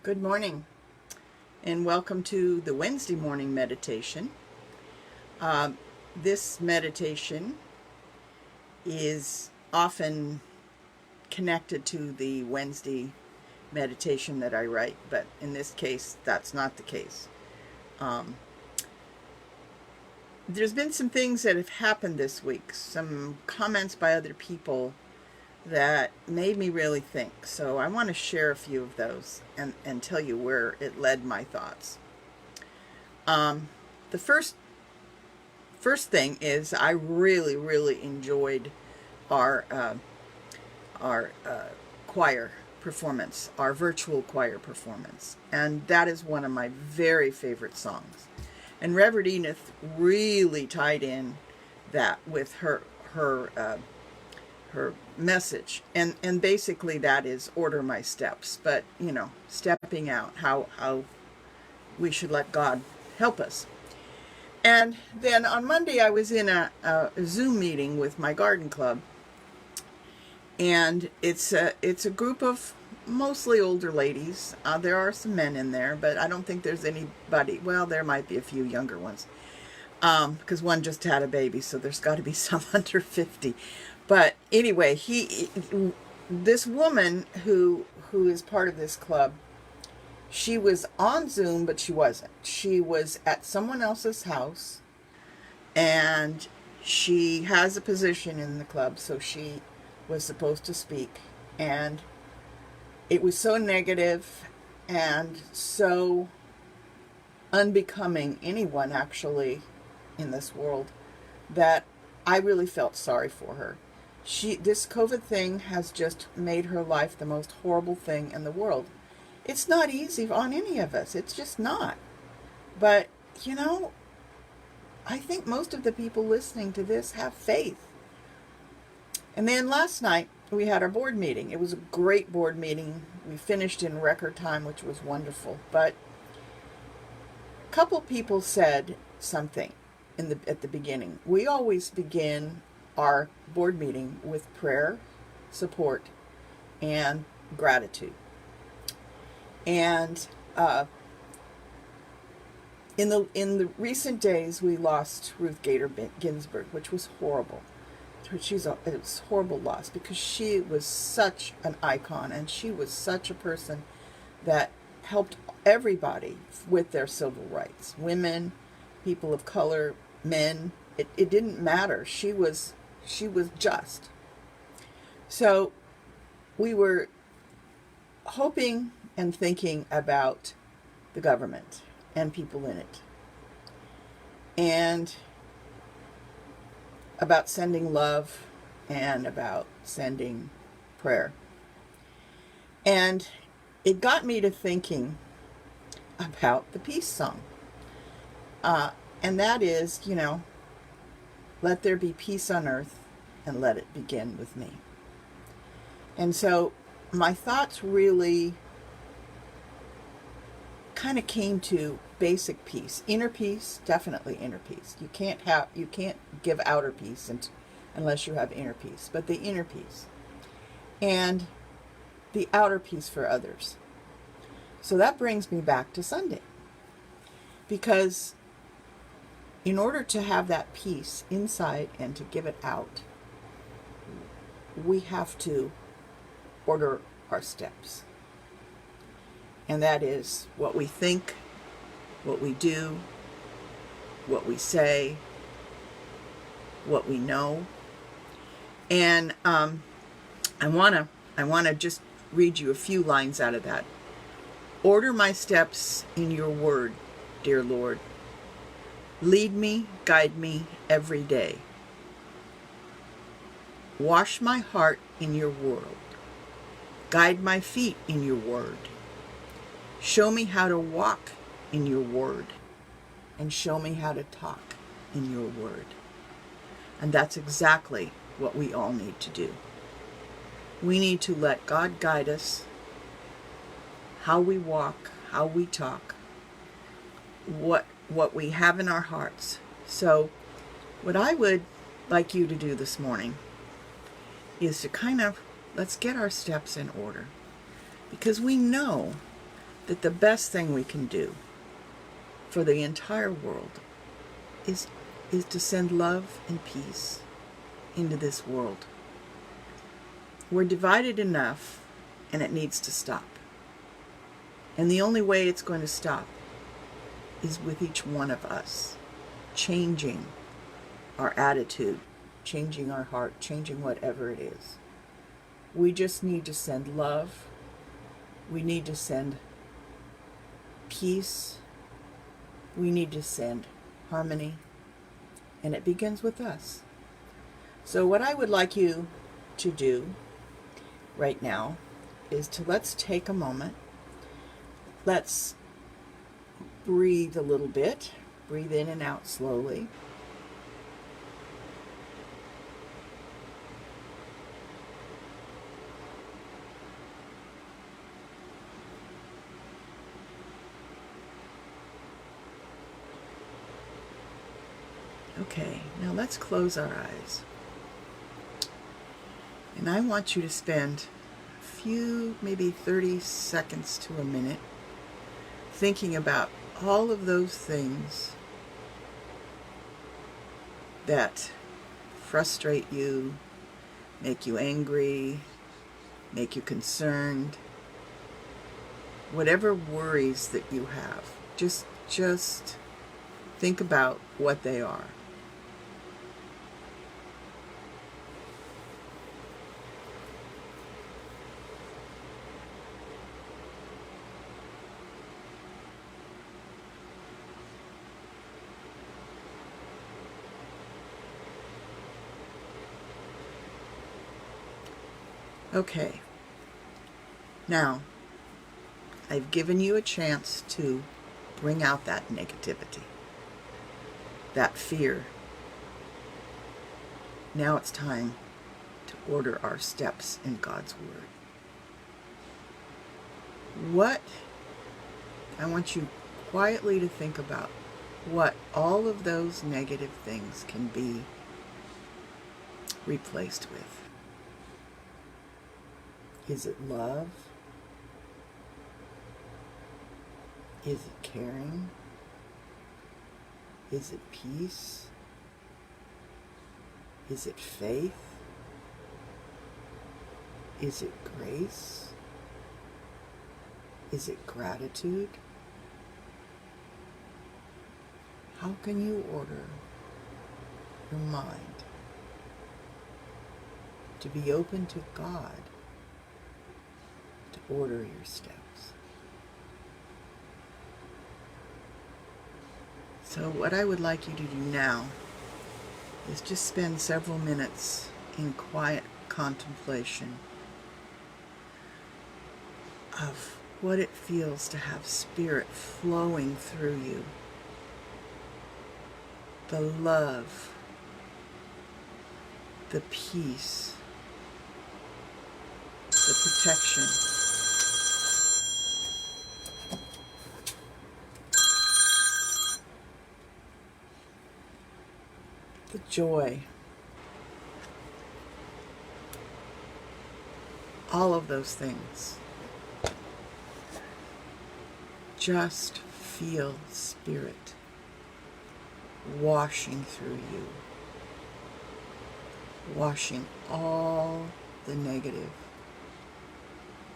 Good morning, and welcome to the Wednesday morning meditation. This meditation is often connected to the Wednesday meditation that I write, but in this case, that's not the case. There's been some things that have happened this week, some comments by other people that made me really think. So I want to share a few of those and tell you where it led my thoughts. The first thing is I really enjoyed our choir performance, our virtual choir performance, and that is one of my very favorite songs. And Reverend Edith really tied in that with her message, and basically that is order my steps, but stepping out, how we should let God help us. And then on Monday I was in a Zoom meeting with my garden club, and it's a group of mostly older ladies. There are some men in there, but I don't think there's anybody. Well, there might be a few younger ones, because one just had a baby, so there's got to be some under 50. But anyway, this woman who is part of this club, she was on Zoom, but she wasn't. She was at someone else's house, and she has a position in the club, so she was supposed to speak. And it was so negative and so unbecoming anyone actually in this world that I really felt sorry for her. This COVID thing has just made her life the most horrible thing in the world. It's not easy on any of us. It's just not. But, I think most of the people listening to this have faith. And then last night, we had our board meeting. It was a great board meeting. We finished in record time, which was wonderful. But a couple people said something at the beginning. We always begin our board meeting with prayer, support, and gratitude. And in the recent days, we lost Ruth Gator Ginsburg, which was horrible. It was a horrible loss because she was such an icon, and she was such a person that helped everybody with their civil rights. Women, people of color, men. It didn't matter. She was just. So we were hoping and thinking about the government and people in it, and about sending love and about sending prayer. And it got me to thinking about the peace song. And that is, let there be peace on earth and let it begin with me. And so my thoughts really kind of came to basic peace. Inner peace, definitely inner peace. You can't give outer peace unless you have inner peace. But the inner peace and the outer peace for others. So that brings me back to Sunday. Because in order to have that peace inside and to give it out, we have to order our steps. And that is what we think, what we do, what we say, what we know. And I want to just read you a few lines out of that. Order my steps in your word, dear Lord. Lead me, guide me every day. Wash my heart in your word. Guide my feet in your word. Show me how to walk in your word, and show me how to talk in your word. And that's exactly what we all need to do. We need to let God guide us, how we walk, how we talk, what we have in our hearts. So what I would like you to do this morning is to let's get our steps in order, because we know that the best thing we can do for the entire world is to send love and peace into this world. We're divided enough, and it needs to stop. And the only way it's going to stop is with each one of us changing our attitude, changing our heart, changing whatever it is. We just need to send love. We need to send peace. We need to send harmony. And it begins with us. So what I would like you to do right now is let's take a moment. Let's breathe a little bit. Breathe in and out slowly. Okay, now let's close our eyes. And I want you to spend a few, maybe 30 seconds to a minute, thinking about all of those things that frustrate you, make you angry, make you concerned, whatever worries that you have. Just think about what they are. Okay, now I've given you a chance to bring out that negativity, that fear. Now it's time to order our steps in God's Word. I want you quietly to think about what all of those negative things can be replaced with. Is it love? Is it caring? Is it peace? Is it faith? Is it grace? Is it gratitude? How can you order your mind to be open to God to order your steps? So what I would like you to do now is just spend several minutes in quiet contemplation of what it feels to have Spirit flowing through you. The love, the peace, the protection. The joy. All of those things. Just feel Spirit washing through you, washing all the negative,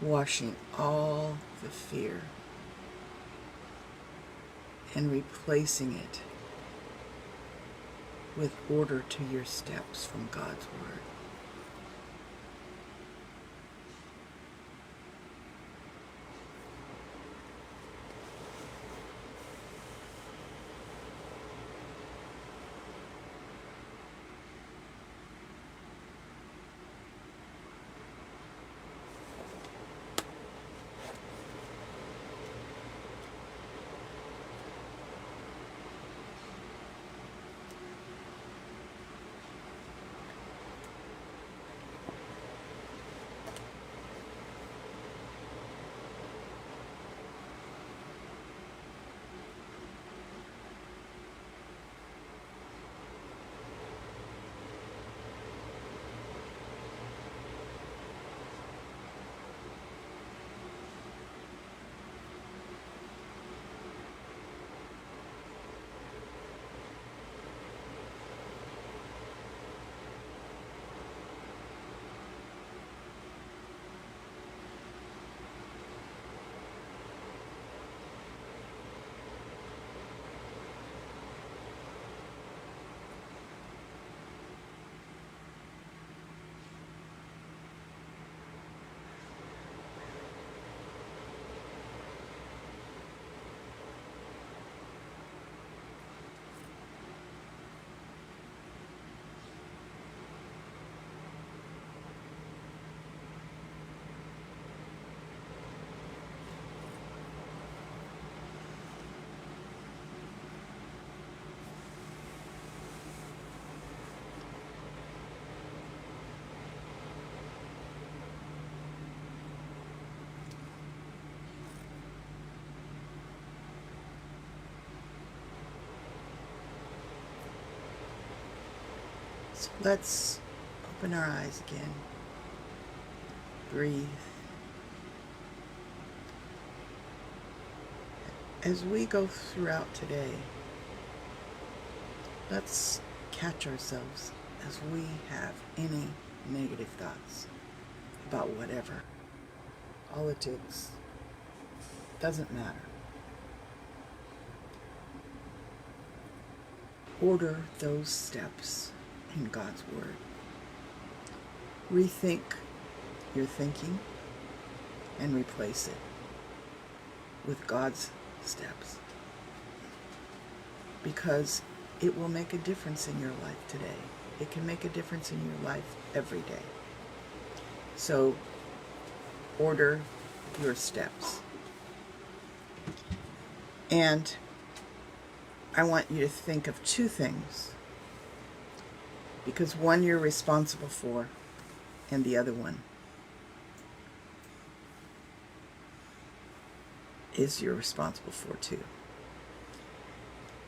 washing all the fear, and replacing it with order to your steps from God's Word. let's open our eyes again. Breathe. As we go throughout today, let's catch ourselves as we have any negative thoughts about whatever. Politics, doesn't matter. Order those steps in God's Word. Rethink your thinking and replace it with God's steps, because it will make a difference in your life today. It can make a difference in your life every day. So order your steps. And I want you to think of two things, because one you're responsible for and the other one is you're responsible for too.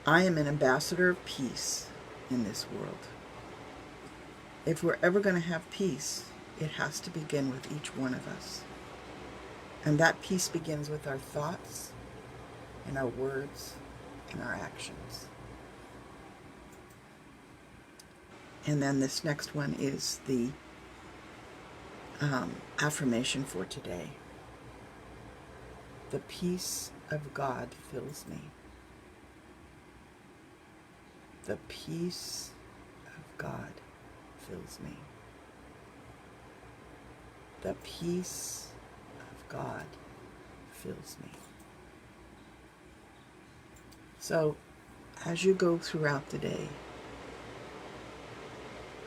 I am an ambassador of peace in this world. If we're ever going to have peace, it has to begin with each one of us. And that peace begins with our thoughts and our words and our actions. And then this next one is the affirmation for today. The peace of God fills me. The peace of God fills me. The peace of God fills me. So, as you go throughout the day,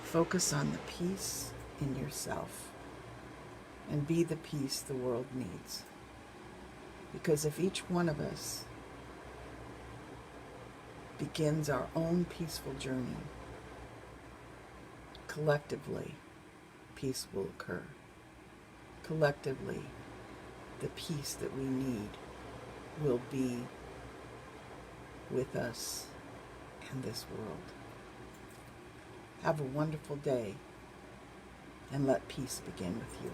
focus on the peace in yourself and be the peace the world needs. Because if each one of us begins our own peaceful journey, collectively, peace will occur. Collectively, the peace that we need will be with us in this world. Have a wonderful day, and let peace begin with you.